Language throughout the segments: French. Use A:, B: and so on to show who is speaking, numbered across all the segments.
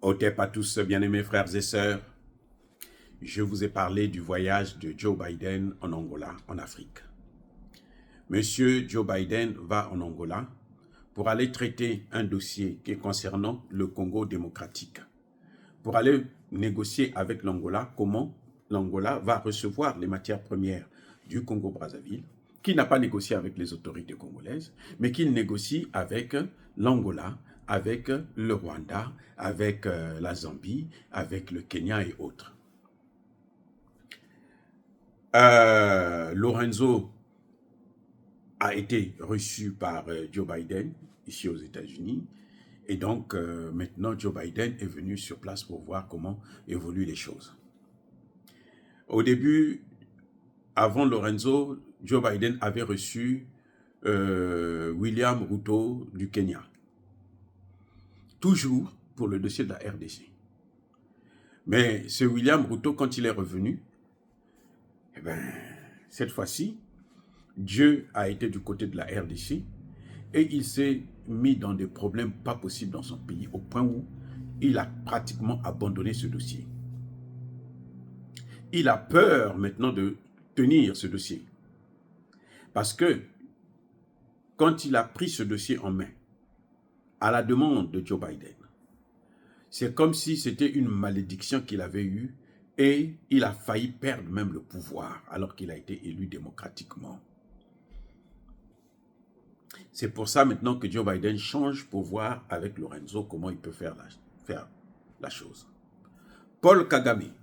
A: Otep à tous, bien-aimés frères et sœurs, je vous ai parlé du voyage de Joe Biden en Angola, en Afrique. Monsieur Joe Biden va en Angola pour aller traiter un dossier qui est concernant le Congo démocratique, pour aller négocier avec l'Angola comment l'Angola va recevoir les matières premières du Congo-Brazzaville, qui n'a pas négocié avec les autorités congolaises, mais qu'il négocie avec l'Angola, avec le Rwanda, avec la Zambie, avec le Kenya et autres. Lorenzo a été reçu par Joe Biden ici aux États-Unis. Et donc, maintenant, Joe Biden est venu sur place pour voir comment évoluent les choses. Au début, avant Lorenzo, Joe Biden avait reçu William Ruto du Kenya. Toujours pour le dossier de la RDC. Mais ce William Ruto, quand il est revenu, eh ben, cette fois-ci, Dieu a été du côté de la RDC et il s'est mis dans des problèmes pas possibles dans son pays au point où il a pratiquement abandonné ce dossier. Il a peur maintenant de tenir ce dossier. Parce que quand il a pris ce dossier en main, à la demande de Joe Biden, c'est comme si c'était une malédiction qu'il avait eue et il a failli perdre même le pouvoir alors qu'il a été élu démocratiquement. C'est pour ça maintenant que Joe Biden change pour voir avec Lorenzo comment il peut faire la chose. Paul Kagame,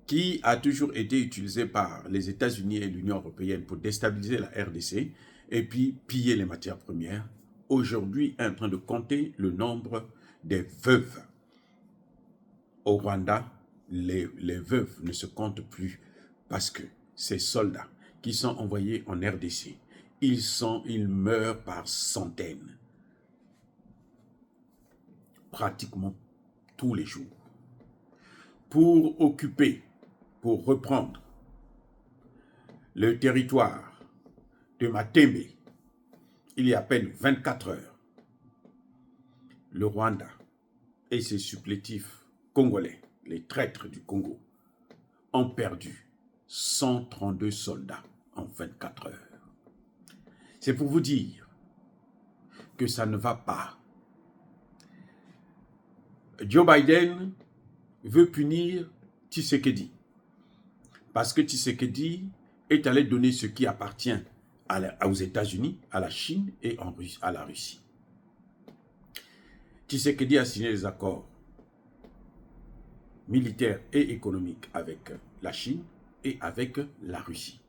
A: qui a toujours été utilisé par les États-Unis et l'Union européenne pour déstabiliser la RDC et puis piller les matières premières, aujourd'hui est en train de compter le nombre des veuves. Au Rwanda, les veuves ne se comptent plus parce que ces soldats qui sont envoyés en RDC, ils meurent par centaines, pratiquement tous les jours. Pour occuper, pour reprendre le territoire de Matembe, il y a à peine 24 heures, le Rwanda et ses supplétifs congolais, les traîtres du Congo, ont perdu 132 soldats en 24 heures. C'est pour vous dire que ça ne va pas. Joe Biden veut punir Tshisekedi parce que Tshisekedi est allé donner ce qui appartient aux États-Unis, à la Chine et à la Russie. Tshisekedi a signé des accords militaires et économiques avec la Chine et avec la Russie.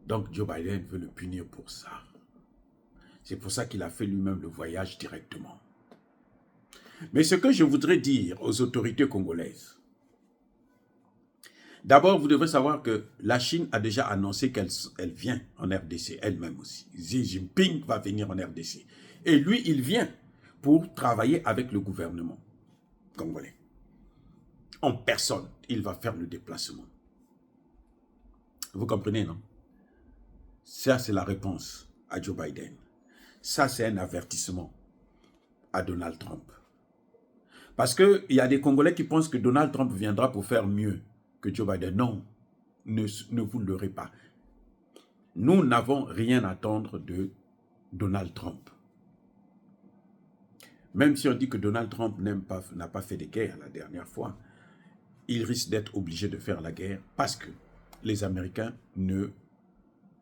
A: Donc Joe Biden veut le punir pour ça. C'est pour ça qu'il a fait lui-même le voyage directement. Mais ce que je voudrais dire aux autorités congolaises, d'abord, vous devez savoir que la Chine a déjà annoncé qu'elle vient en RDC, elle-même aussi. Xi Jinping va venir en RDC. Et lui, il vient pour travailler avec le gouvernement congolais. En personne, il va faire le déplacement. Vous comprenez, non? Ça, c'est la réponse à Joe Biden. Ça, c'est un avertissement à Donald Trump. Parce qu'il y a des Congolais qui pensent que Donald Trump viendra pour faire mieux que Joe Biden. Non, ne vous leurrez pas. Nous n'avons rien à attendre de Donald Trump. Même si on dit que Donald Trump n'a pas fait de guerre la dernière fois, il risque d'être obligé de faire la guerre parce que les Américains ne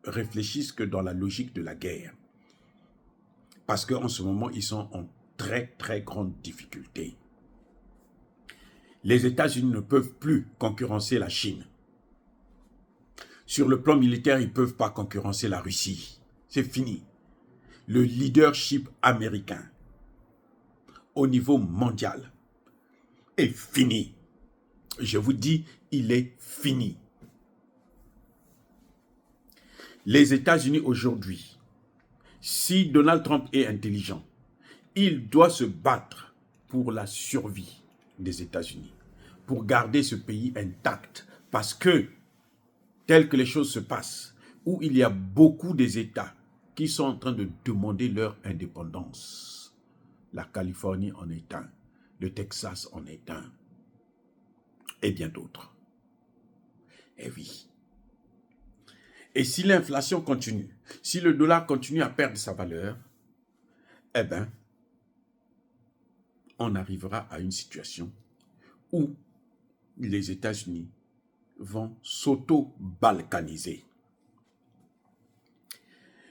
A: réfléchissent que dans la logique de la guerre. Parce qu'en ce moment, ils sont en très, très grande difficulté. Les États-Unis ne peuvent plus concurrencer la Chine. Sur le plan militaire, ils ne peuvent pas concurrencer la Russie. C'est fini. Le leadership américain au niveau mondial est fini. Je vous dis, il est fini. Les États-Unis aujourd'hui, si Donald Trump est intelligent, il doit se battre pour la survie des États-Unis, pour garder ce pays intact, parce que, tel que les choses se passent, où il y a beaucoup des États qui sont en train de demander leur indépendance, La Californie en est un. Le Texas en est un. Et bien d'autres. Eh oui. Et si l'inflation continue, si le dollar continue à perdre sa valeur, eh bien, on arrivera à une situation où les États-Unis vont s'auto-balkaniser.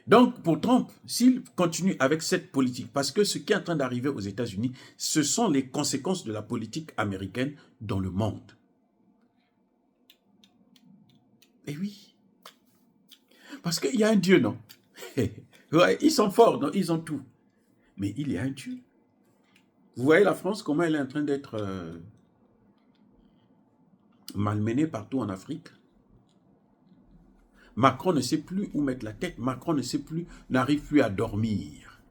A: Donc, pour Trump, s'il continue avec cette politique, parce que ce qui est en train d'arriver aux États-Unis, ce sont les conséquences de la politique américaine dans le monde. Eh oui. Parce qu'il y a un Dieu, non? Ouais, ils sont forts, non? Ils ont tout. Mais il y a un Dieu. Vous voyez la France, comment elle est en train d'être malmenée partout en Afrique? Macron ne sait plus où mettre la tête. Macron ne sait plus, n'arrive plus à dormir.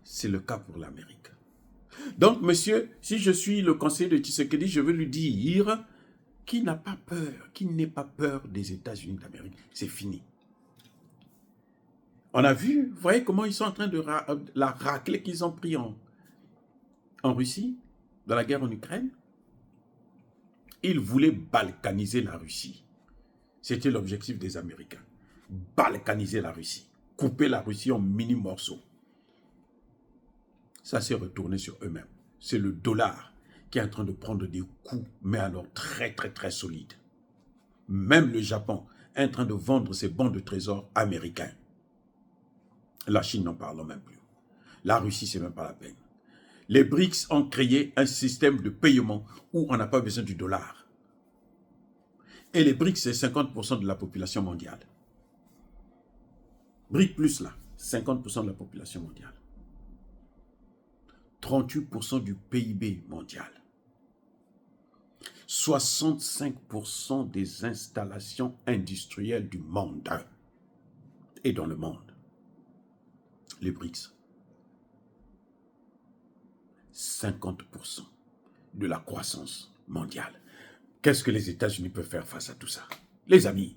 A: C'est le cas pour l'Amérique. Donc, monsieur, si je suis le conseiller de Tshisekedi, je veux lui dire qu'il n'a pas peur, qu'il n'ait pas peur des États-Unis d'Amérique. C'est fini. On a vu, vous voyez comment ils sont en train de la raclée qu'ils ont pris en Russie, dans la guerre en Ukraine. Ils voulaient balkaniser la Russie. C'était l'objectif des Américains. Balkaniser la Russie. Couper la Russie en mini morceaux. Ça s'est retourné sur eux-mêmes. C'est le dollar qui est en train de prendre des coups, mais alors très, très, très solides. Même le Japon est en train de vendre ses bons de trésor américains. La Chine n'en parle même plus. La Russie, c'est même pas la peine. Les BRICS ont créé un système de paiement où on n'a pas besoin du dollar. Et les BRICS, c'est 50% de la population mondiale. BRICS plus là, 50% de la population mondiale. 38% du PIB mondial. 65% des installations industrielles du monde et dans le monde. Les BRICS. 50% de la croissance mondiale. Qu'est-ce que les États-Unis peuvent faire face à tout ça? Les amis,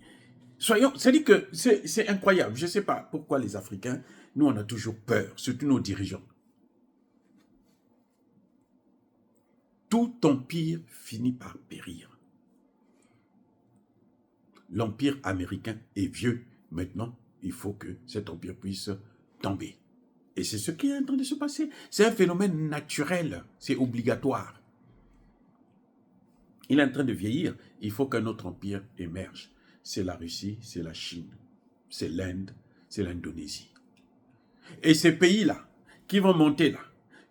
A: c'est-à-dire que c'est incroyable. Je ne sais pas pourquoi les Africains, nous on a toujours peur, surtout nos dirigeants. Tout empire finit par périr. L'empire américain est vieux. Maintenant, il faut que cet empire puisse tomber. Et c'est ce qui est en train de se passer. C'est un phénomène naturel. C'est obligatoire. Il est en train de vieillir. Il faut qu'un autre empire émerge. C'est la Russie, c'est la Chine, c'est l'Inde, c'est l'Indonésie. Et ces pays-là, qui vont monter là,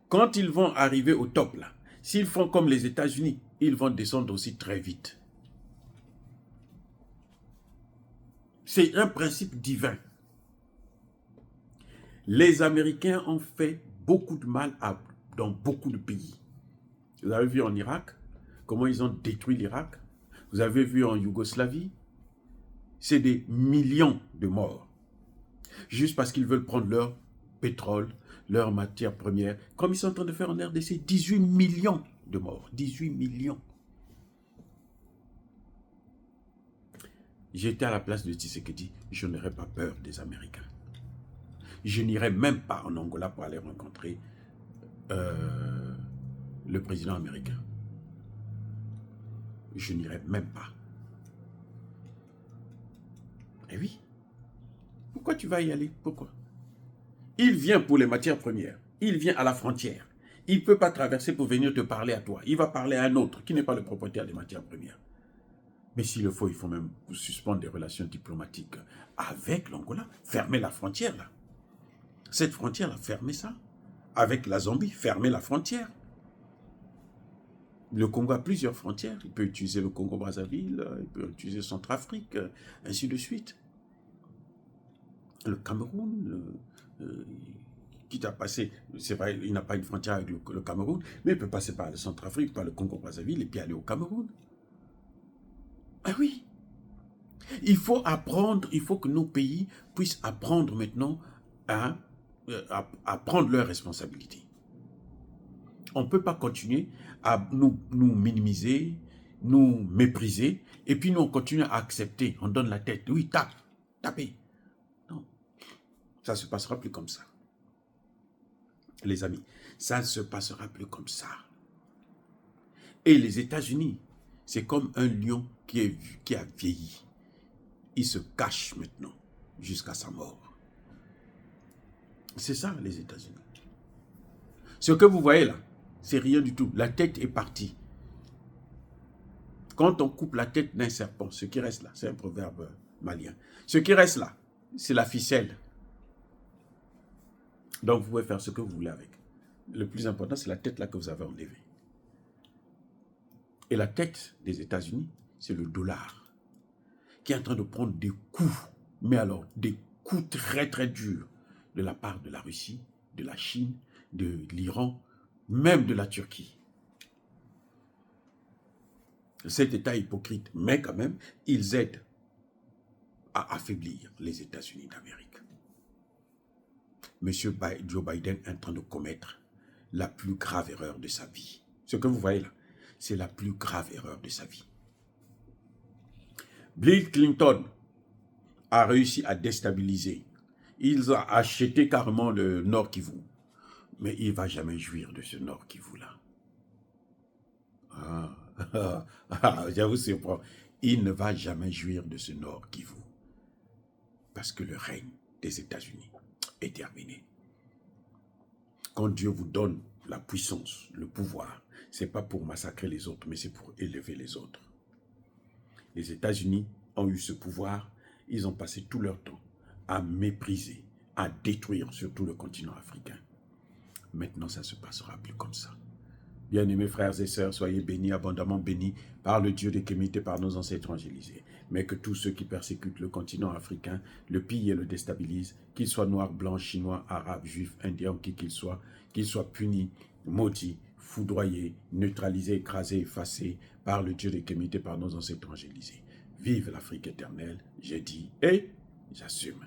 A: quand ils vont arriver au top là, s'ils font comme les États-Unis, ils vont descendre aussi très vite. C'est un principe divin. Les Américains ont fait beaucoup de mal dans beaucoup de pays. Vous avez vu en Irak, comment ils ont détruit l'Irak. Vous avez vu en Yougoslavie, c'est des millions de morts. Juste parce qu'ils veulent prendre leur pétrole, leurs matières premières, comme ils sont en train de faire en RDC, 18 millions de morts. 18 millions. J'étais à la place de Tshisekedi, je n'aurais pas peur des Américains. Je n'irai même pas en Angola pour aller rencontrer le président américain. Je n'irai même pas. Eh oui. Pourquoi tu vas y aller? Pourquoi? Il vient pour les matières premières. Il vient à la frontière. Il ne peut pas traverser pour venir te parler à toi. Il va parler à un autre qui n'est pas le propriétaire des matières premières. Mais s'il le faut, il faut même suspendre des relations diplomatiques avec l'Angola. Fermer la frontière, là. Cette frontière-là, fermez ça. Avec la Zambie, fermez la frontière. Le Congo a plusieurs frontières. Il peut utiliser le Congo-Brazzaville, il peut utiliser Centrafrique, ainsi de suite. Le Cameroun, quitte à passer, c'est vrai, il n'a pas une frontière avec le Cameroun, mais il peut passer par le Centrafrique, par le Congo-Brazzaville, et puis aller au Cameroun. Ah oui. Il faut apprendre, il faut que nos pays puissent apprendre maintenant à prendre leurs responsabilités. On ne peut pas continuer à nous minimiser, nous mépriser, et puis nous on continue à accepter, on donne la tête. Oui, tapez. Non. Ça ne se passera plus comme ça. Les amis, ça ne se passera plus comme ça. Et les États-Unis, c'est comme un lion qui a vieilli. Il se cache maintenant jusqu'à sa mort. C'est ça, les États-Unis. Ce que vous voyez là, c'est rien du tout. La tête est partie. Quand on coupe la tête d'un serpent, ce qui reste là, c'est un proverbe malien. Ce qui reste là, c'est la ficelle. Donc vous pouvez faire ce que vous voulez avec. Le plus important, c'est la tête là que vous avez enlevée. Et la tête des États-Unis, c'est le dollar, qui est en train de prendre des coups, mais alors des coups très très durs de la part de la Russie, de la Chine, de l'Iran, même de la Turquie. Cet État hypocrite, mais quand même, ils aident à affaiblir les États-Unis d'Amérique. Monsieur Joe Biden est en train de commettre la plus grave erreur de sa vie. Ce que vous voyez là, c'est la plus grave erreur de sa vie. Bill Clinton a réussi à déstabiliser. Ils ont acheté carrément le Nord Kivu. Mais il ne va jamais jouir de ce Nord Kivu là. Je vous surprends. Il ne va jamais jouir de ce Nord Kivu. Parce que le règne des États-Unis est terminé. Quand Dieu vous donne la puissance, le pouvoir, ce n'est pas pour massacrer les autres, mais c'est pour élever les autres. Les États-Unis ont eu ce pouvoir, ils ont passé tout leur temps à mépriser, à détruire surtout le continent africain. Maintenant, ça ne se passera plus comme ça. Bien-aimés frères et sœurs, soyez bénis, abondamment bénis par le Dieu des Kémites et par nos ancêtres évangélisés. Mais que tous ceux qui persécutent le continent africain, le pillent et le déstabilisent, qu'ils soient noirs, blancs, chinois, arabes, juifs, indiens, qui qu'ils soient punis, maudits, foudroyés, neutralisés, écrasés, effacés par le Dieu des Kémites et par nos ancêtres évangélisés. Vive l'Afrique éternelle, j'ai dit et j'assume.